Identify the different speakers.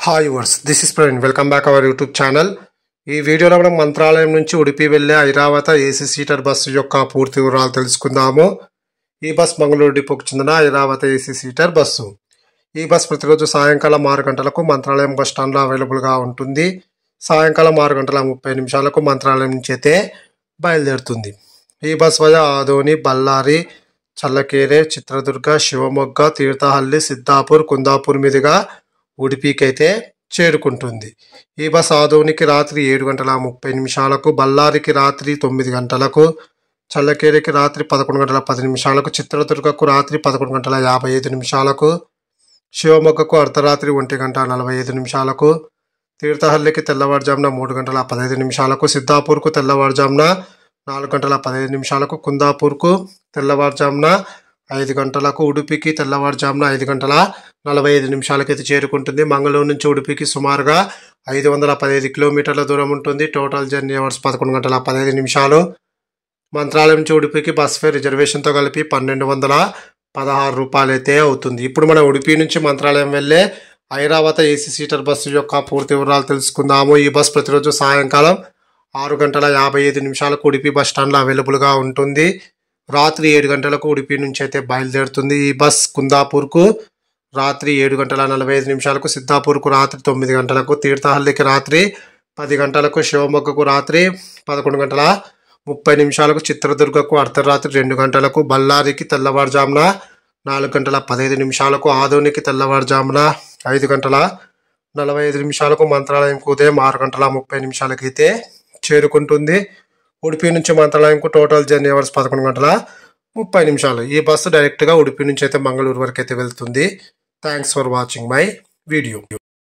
Speaker 1: Hi yours, this is Praveen. Welcome back our YouTube channel. ఈ వీడియోలో మనం మంత్రాలయం నుంచి ఉడిపి వెళ్లే ఐరావత ఏసీ సీటర్ బస్సు యొక్క పూర్తి వివరాలు తెలుసుకుందాము. ఈ బస్ మంగళూరు డిపోకు చెందిన ఐరావత ఏసీ సీటర్ బస్సు. ఈ బస్ ప్రతిరోజు సాయంకాలం 6 గంటలకు మంత్రాలయం బస్ స్టాండ్లో అవైలబుల్గా ఉంటుంది. సాయంకాలం 6:30 మంత్రాలయం నుంచి అయితే బయలుదేరుతుంది. ఈ బస్ వల్ల ఆదోని, బళ్ళారి, చల్లకేరే, చిత్రదుర్గ, శివమొగ్గ, తీర్థహల్లి, సిద్ధాపూర్, కుందాపూర్ మీదుగా ఉడిపికి అయితే చేరుకుంటుంది. ఈ బస్ ఆదోనికి రాత్రి 7:30, బళ్ళారికి రాత్రి 9 గంటలకు, చల్లకేరికి రాత్రి 11:10, చిత్రదుర్గకు రాత్రి 11:55, శివమొగ్గకు అర్ధరాత్రి 1:45, తీర్థహల్లికి తెల్లవారుజామున 3:15, సిద్ధాపూర్కు తెల్లవారుజామున 4:15, కుందాపూర్కు తెల్లవారుజామున 5 గంటలకు, ఉడిపికి తెల్లవారుజామున 5:45 అయితే చేరుకుంటుంది. మంగళూరు నుంచి ఉడిపికి సుమారుగా 515 కిలోమీటర్ల దూరం ఉంటుంది. Total journey hours 11:15. మంత్రాలయం నుంచి ఉడిపికి బస్ ఫేర్ రిజర్వేషన్తో కలిపి 1216 రూపాయలు అయితే అవుతుంది. ఇప్పుడు మనం ఉడిపి నుంచి మంత్రాలయం వెళ్ళే ఐరావత ఏసీ సీటర్ బస్సు యొక్క పూర్తి వివరాలు తెలుసుకుందాము. ఈ బస్ ప్రతిరోజు సాయంకాలం 6:55 ఉడిపి బస్ స్టాండ్లో అవైలబుల్గా ఉంటుంది. రాత్రి 7 గంటలకు ఉడిపి నుంచి అయితే బయలుదేరుతుంది. ఈ బస్ కుందాపూర్కు రాత్రి 7:45, సిద్ధాపూర్కు రాత్రి 9 గంటలకు, తీర్థహల్లికి రాత్రి 10 గంటలకు, శివమొగ్గకు రాత్రి 11:30, చిత్రదుర్గకు అర్ధరాత్రి 2 గంటలకు, బళ్ళారికి తెల్లవారుజామున 4:15, ఆదోనికి తెల్లవారుజామున 5:45, మంత్రాలయంకు ఉదయం 6:30 అయితే చేరుకుంటుంది. ఉడిపి నుంచి మంత్రాలయంకు టోటల్ జర్నీ అవర్స్ 11:30. ఈ బస్సు డైరెక్ట్గా ఉడిపి నుంచి అయితే మంగళూరు వరకు అయితే వెళ్తుంది. Thanks for watching my video.